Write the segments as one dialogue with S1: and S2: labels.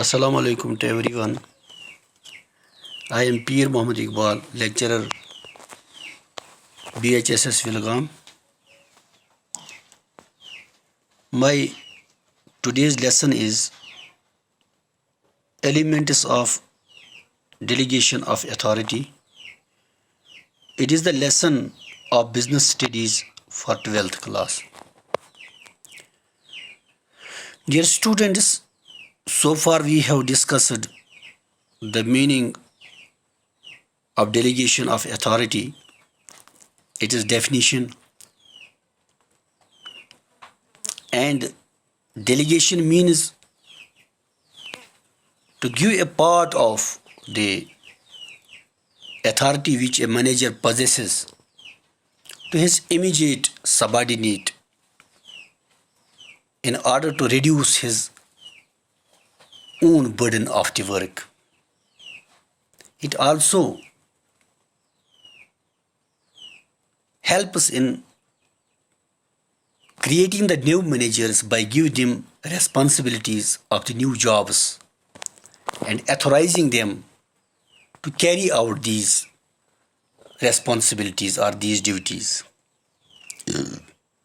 S1: Assalamu alaikum to everyone. I am Peer Mohammad Iqbal, lecturer BHSS Vilgam. My today's lesson is elements of delegation of authority. It is the lesson of business studies for 12th class. Dear students, so far we have discussed the meaning of delegation of authority, its definition, and delegation means to give a part of the authority which a manager possesses to his immediate subordinate in order to reduce his own burden of the work. It also helps in creating the new managers by giving them responsibilities of the new jobs and authorizing them to carry out these responsibilities or these duties.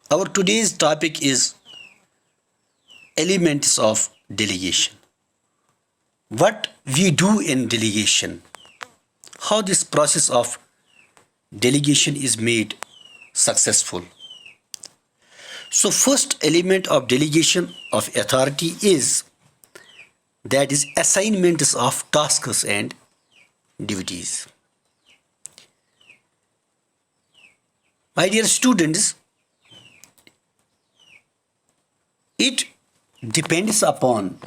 S1: Our today's topic is elements of delegation. What we do in delegation, how this process of delegation is made successful. So first element of delegation of authority is that is assignments of tasks and duties. My dear students, it depends upon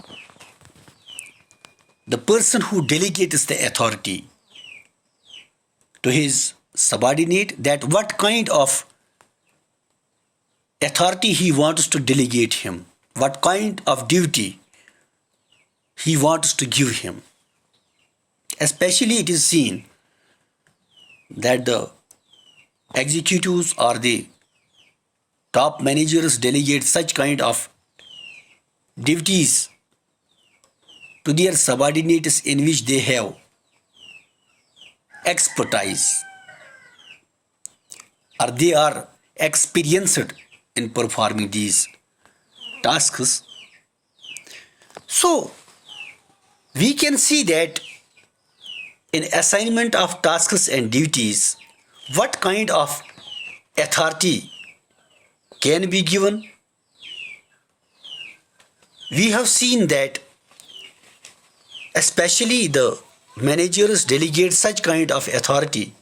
S1: the person who delegates the authority to his subordinate that what kind of authority he wants to delegate him, what kind of duty he wants to give him. Especially it is seen that the executives or the top managers delegate such kind of duties to their subordinates in which they have expertise or they are experienced in performing these tasks. So we can see that in assignment of tasks and duties, what kind of authority can be given. We have seen that especially the managers delegate such kind of authority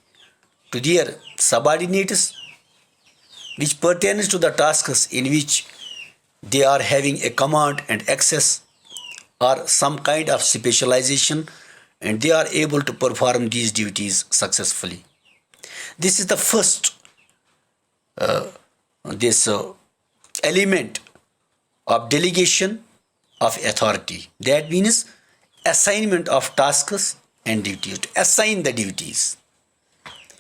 S1: to their subordinates which pertains to the tasks in which they are having a command and access or some kind of specialization and they are able to perform these duties successfully. This is the first element of delegation of authority. That means assignment of tasks and duties, to assign the duties.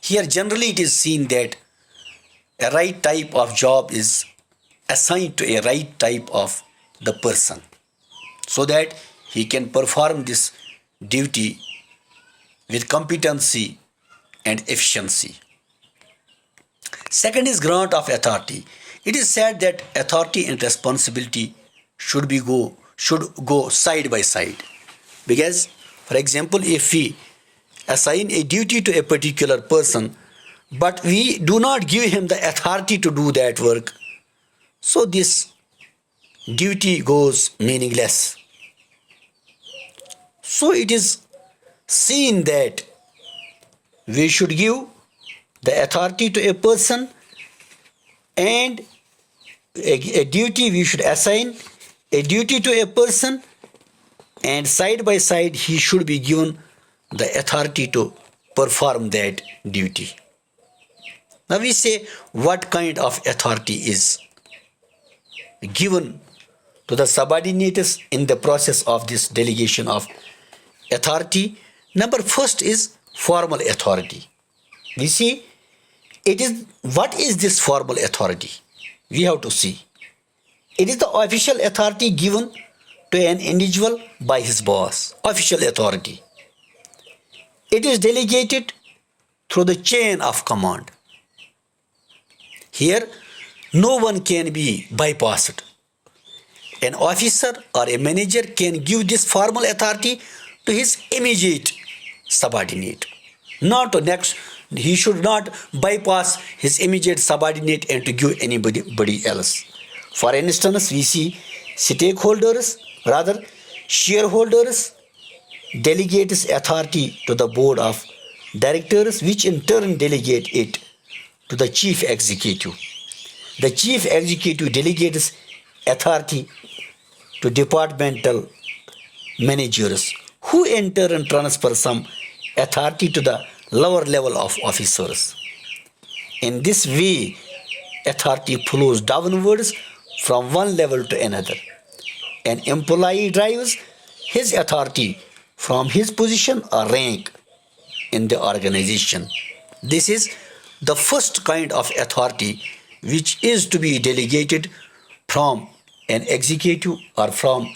S1: Here generally it is seen that a right type of job is assigned to a right type of the person so that he can perform this duty with competency and efficiency. Second is grant of authority. It is said that authority and responsibility should go side by side. Because, for example, if we assign a duty to a particular person, but we do not give him the authority to do that work, so this duty goes meaningless. So it is seen that we should give the authority to a person and a duty we should assign a duty to a person and side by side he should be given the authority to perform that duty. Now we say what kind of authority is given to the subordinates in the process of this delegation of authority. Number first is formal authority. We see it is what is this formal authority? We have to see. It is the official authority given to an individual by his boss, official authority. It is delegated through the chain of command. Here, no one can be bypassed. An officer or a manager can give this formal authority to his immediate subordinate. Not to next, he should not bypass his immediate subordinate and to give anybody else. For instance, we see shareholders delegates authority to the board of directors, which in turn delegate it to the chief executive. The chief executive delegates authority to departmental managers, who in turn transfer some authority to the lower level of officers. In this way, authority flows downwards from one level to another. An employee derives his authority from his position or rank in the organization. This is the first kind of authority which is to be delegated from an executive or from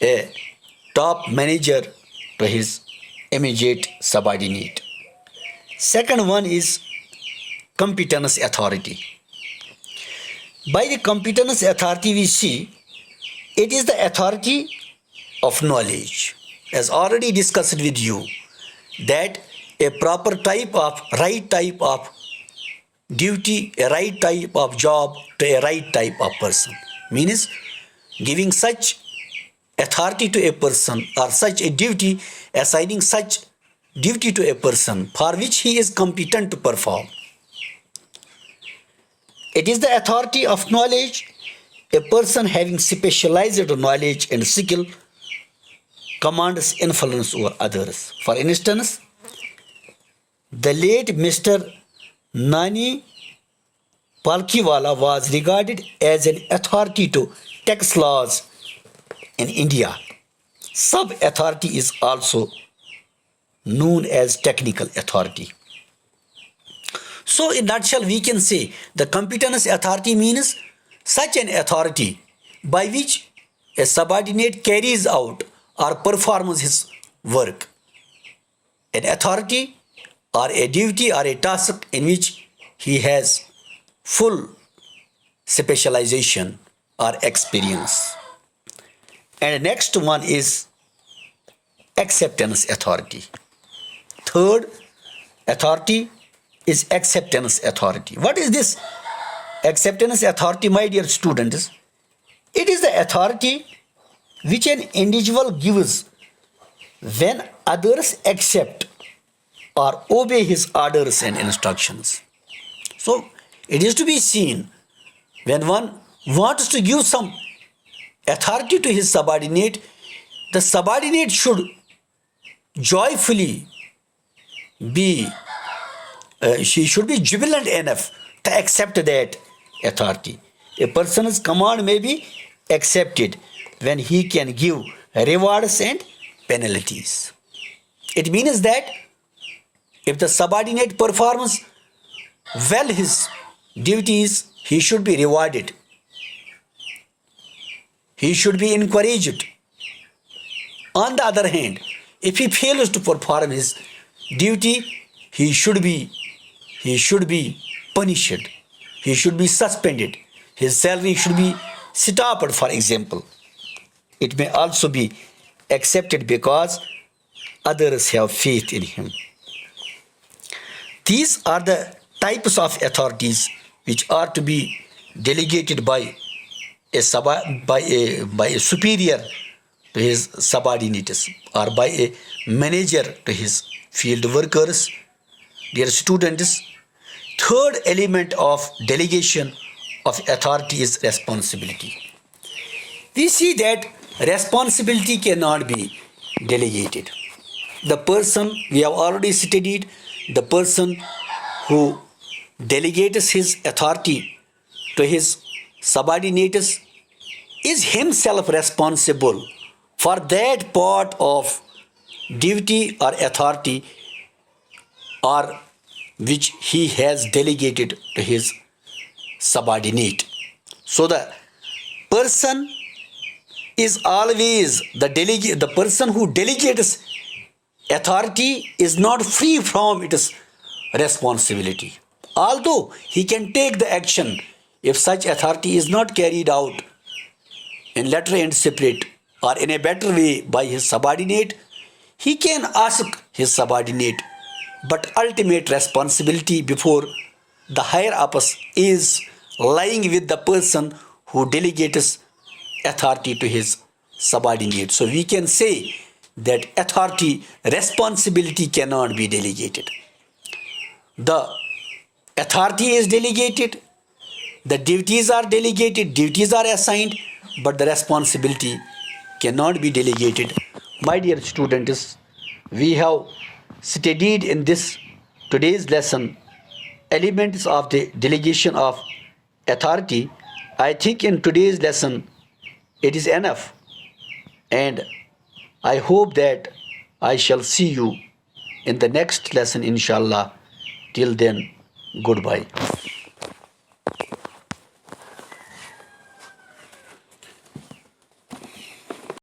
S1: a top manager to his immediate subordinate. Second one is competence authority. By the competence authority we see it is the authority of knowledge. As already discussed with you, that a proper type of, right type of duty, a right type of job to a right type of person. Means giving such authority to a person or such a duty, assigning such duty to a person for which he is competent to perform. It is the authority of knowledge. A person having specialized knowledge and skill commands influence over others. For instance, the late Mr. Nani Palkhiwala was regarded as an authority to tax laws in India. Sub-authority is also known as technical authority. So in nutshell, we can say the competence authority means such an authority by which a subordinate carries out or performs his work. An authority or a duty or a task in which he has full specialization or experience. And the next one is acceptance authority. Third authority is acceptance authority. What is this acceptance authority, my dear students? It is the authority which an individual gives when others accept or obey his orders and instructions. So it is to be seen when one wants to give some authority to his subordinate, the subordinate should joyfully be, she should be jubilant enough to accept that authority. A person's command may be accepted when he can give rewards and penalties. It means that if the subordinate performs well his duties, he should be rewarded. He should be encouraged. On the other hand, if he fails to perform his duty, he should be punished. He should be suspended. His salary should be stopped, for example. It may also be accepted because others have faith in him. These are the types of authorities which are to be delegated by a superior to his subordinates or by a manager to his field workers. Dear students, third element of delegation of authority is responsibility. We see that responsibility cannot be delegated. The person, we have already studied, the person who delegates his authority to his subordinates is himself responsible for that part of duty or authority or which he has delegated to his subordinate. So the person is always the person who delegates authority is not free from its responsibility. Although he can take the action if such authority is not carried out in letter and spirit or in a better way by his subordinate, he can ask his subordinate, but ultimate responsibility before the higher ups is lying with the person who delegates authority to his subordinate. So we can say that authority, responsibility cannot be delegated. The authority is delegated, the duties are delegated, duties are assigned, but the responsibility cannot be delegated. My dear students, we have studied in this today's lesson elements of the delegation of authority. I think in today's lesson it is enough, and I hope that I shall see you in the next lesson, inshallah. Till then, goodbye.